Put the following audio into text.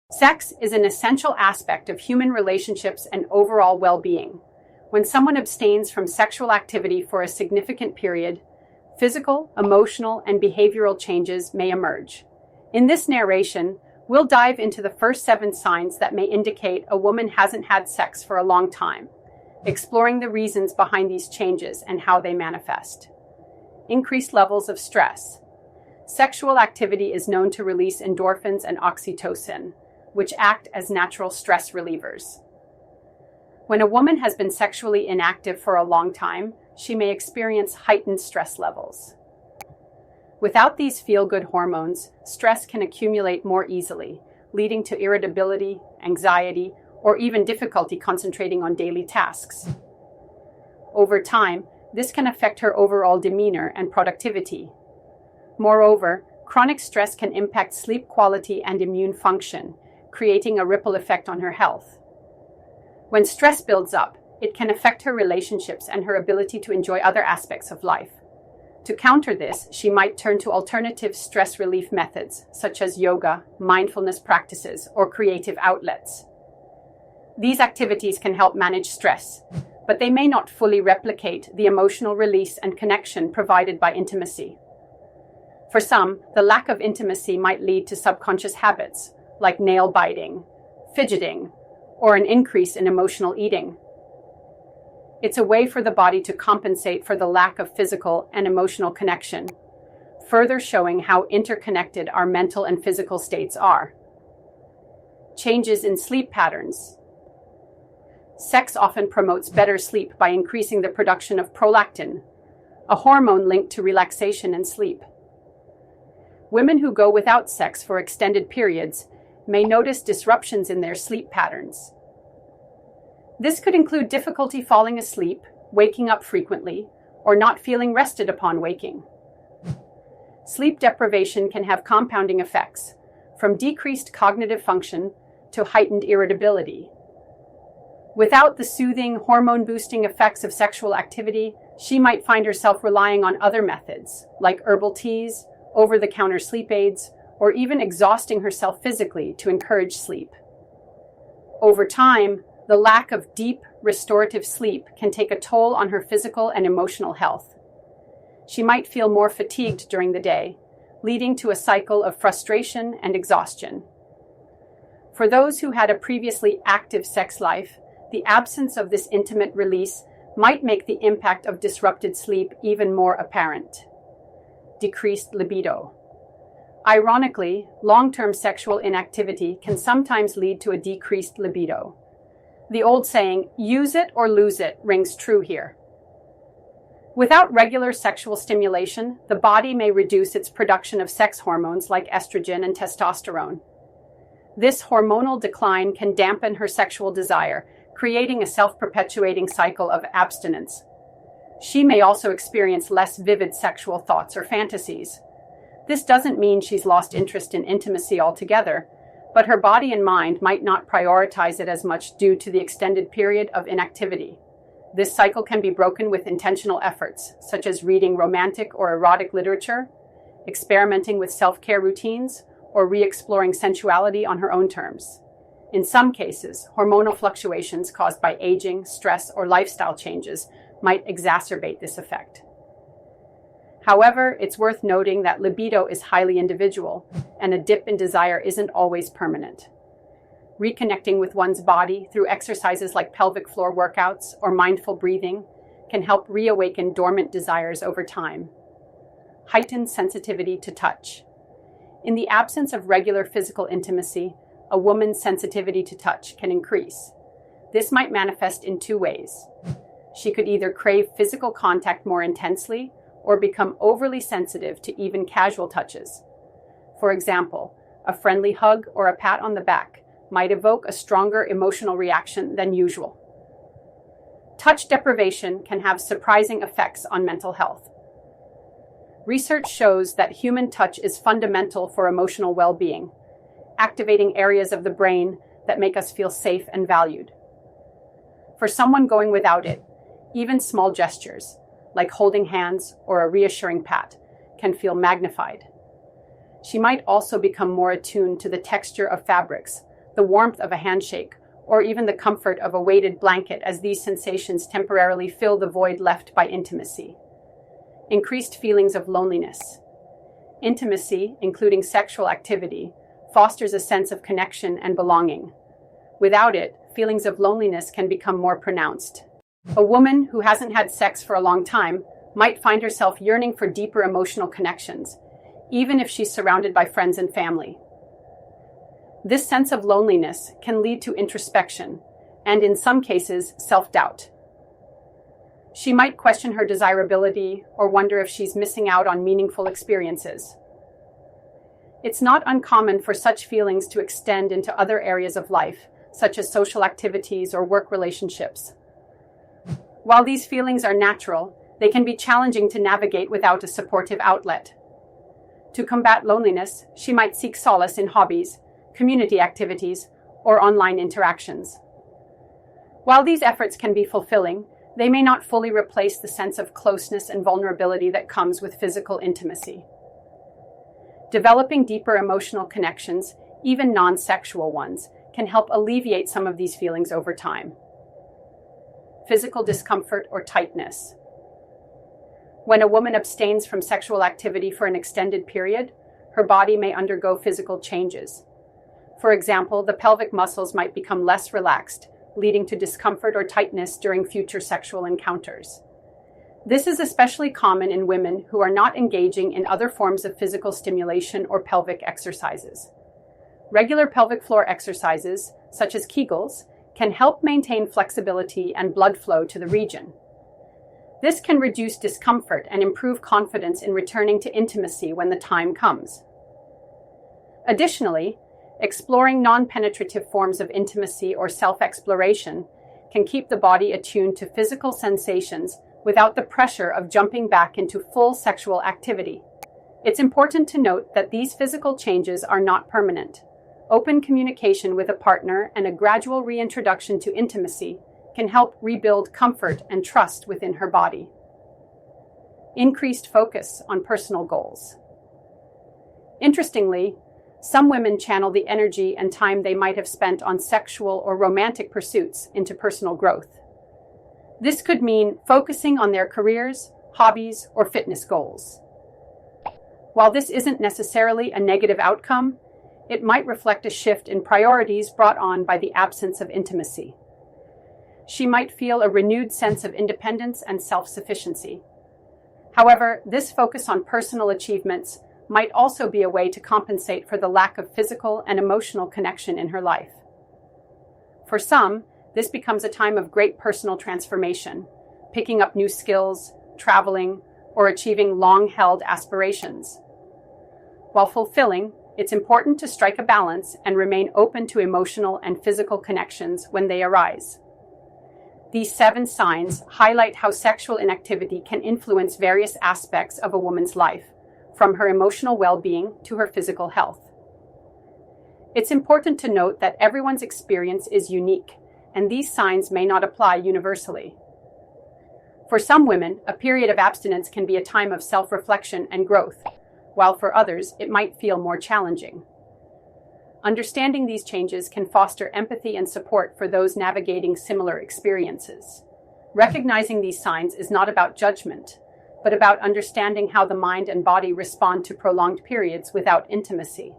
Sex is an essential aspect of human relationships and overall well-being. When someone abstains from sexual activity for a significant period, physical, emotional, and behavioral changes may emerge. In this narration, we'll dive into the first 7 signs that may indicate a woman hasn't had sex for a long time, exploring the reasons behind these changes and how they manifest. Increased levels of stress. Sexual activity is known to release endorphins and oxytocin, which act as natural stress relievers. When a woman has been sexually inactive for a long time, she may experience heightened stress levels. Without these feel-good hormones, stress can accumulate more easily, leading to irritability, anxiety, or even difficulty concentrating on daily tasks. Over time, this can affect her overall demeanor and productivity. Moreover, chronic stress can impact sleep quality and immune function, creating a ripple effect on her health. When stress builds up, it can affect her relationships and her ability to enjoy other aspects of life. To counter this, she might turn to alternative stress relief methods, such as yoga, mindfulness practices, or creative outlets. These activities can help manage stress, but they may not fully replicate the emotional release and connection provided by intimacy. For some, the lack of intimacy might lead to subconscious habits, like nail biting, fidgeting, or an increase in emotional eating. It's a way for the body to compensate for the lack of physical and emotional connection, further showing how interconnected our mental and physical states are. Changes in sleep patterns. Sex often promotes better sleep by increasing the production of prolactin, a hormone linked to relaxation and sleep. Women who go without sex for extended periods may notice disruptions in their sleep patterns. This could include difficulty falling asleep, waking up frequently, or not feeling rested upon waking. Sleep deprivation can have compounding effects, from decreased cognitive function to heightened irritability. Without the soothing, hormone-boosting effects of sexual activity, she might find herself relying on other methods, like herbal teas, over-the-counter sleep aids, or even exhausting herself physically to encourage sleep. Over time, the lack of deep, restorative sleep can take a toll on her physical and emotional health. She might feel more fatigued during the day, leading to a cycle of frustration and exhaustion. For those who had a previously active sex life, the absence of this intimate release might make the impact of disrupted sleep even more apparent. Decreased libido. Ironically, long-term sexual inactivity can sometimes lead to a decreased libido. The old saying, "use it or lose it," rings true here. Without regular sexual stimulation, the body may reduce its production of sex hormones like estrogen and testosterone. This hormonal decline can dampen her sexual desire, creating a self-perpetuating cycle of abstinence. She may also experience less vivid sexual thoughts or fantasies. This doesn't mean she's lost interest in intimacy altogether, but her body and mind might not prioritize it as much due to the extended period of inactivity. This cycle can be broken with intentional efforts, such as reading romantic or erotic literature, experimenting with self-care routines, or re-exploring sensuality on her own terms. In some cases, hormonal fluctuations caused by aging, stress, or lifestyle changes might exacerbate this effect. However, it's worth noting that libido is highly individual, and a dip in desire isn't always permanent. Reconnecting with one's body through exercises like pelvic floor workouts or mindful breathing can help reawaken dormant desires over time. Heightened sensitivity to touch. In the absence of regular physical intimacy, a woman's sensitivity to touch can increase. This might manifest in 2 ways. She could either crave physical contact more intensely or become overly sensitive to even casual touches. For example, a friendly hug or a pat on the back might evoke a stronger emotional reaction than usual. Touch deprivation can have surprising effects on mental health. Research shows that human touch is fundamental for emotional well-being, activating areas of the brain that make us feel safe and valued. For someone going without it, even small gestures, like holding hands or a reassuring pat, can feel magnified. She might also become more attuned to the texture of fabrics, the warmth of a handshake, or even the comfort of a weighted blanket, as these sensations temporarily fill the void left by intimacy. Increased feelings of loneliness. Intimacy, including sexual activity, fosters a sense of connection and belonging. Without it, feelings of loneliness can become more pronounced. A woman who hasn't had sex for a long time might find herself yearning for deeper emotional connections, even if she's surrounded by friends and family. This sense of loneliness can lead to introspection and, in some cases, self-doubt. She might question her desirability or wonder if she's missing out on meaningful experiences. It's not uncommon for such feelings to extend into other areas of life, such as social activities or work relationships. While these feelings are natural, they can be challenging to navigate without a supportive outlet. To combat loneliness, she might seek solace in hobbies, community activities, or online interactions. While these efforts can be fulfilling, they may not fully replace the sense of closeness and vulnerability that comes with physical intimacy. Developing deeper emotional connections, even non-sexual ones, can help alleviate some of these feelings over time. Physical discomfort or tightness. When a woman abstains from sexual activity for an extended period, her body may undergo physical changes. For example, the pelvic muscles might become less relaxed, leading to discomfort or tightness during future sexual encounters. This is especially common in women who are not engaging in other forms of physical stimulation or pelvic exercises. Regular pelvic floor exercises, such as Kegels, can help maintain flexibility and blood flow to the region. This can reduce discomfort and improve confidence in returning to intimacy when the time comes. Additionally, exploring non-penetrative forms of intimacy or self-exploration can keep the body attuned to physical sensations without the pressure of jumping back into full sexual activity. It's important to note that these physical changes are not permanent. Open communication with a partner and a gradual reintroduction to intimacy can help rebuild comfort and trust within her body. Increased focus on personal goals. Interestingly, some women channel the energy and time they might have spent on sexual or romantic pursuits into personal growth. This could mean focusing on their careers, hobbies, or fitness goals. While this isn't necessarily a negative outcome, it might reflect a shift in priorities brought on by the absence of intimacy. She might feel a renewed sense of independence and self-sufficiency. However, this focus on personal achievements might also be a way to compensate for the lack of physical and emotional connection in her life. For some, this becomes a time of great personal transformation, picking up new skills, traveling, or achieving long-held aspirations. While fulfilling, it's important to strike a balance and remain open to emotional and physical connections when they arise. These 7 signs highlight how sexual inactivity can influence various aspects of a woman's life, from her emotional well-being to her physical health. It's important to note that everyone's experience is unique, and these signs may not apply universally. For some women, a period of abstinence can be a time of self-reflection and growth, while for others, it might feel more challenging. Understanding these changes can foster empathy and support for those navigating similar experiences. Recognizing these signs is not about judgment, but about understanding how the mind and body respond to prolonged periods without intimacy.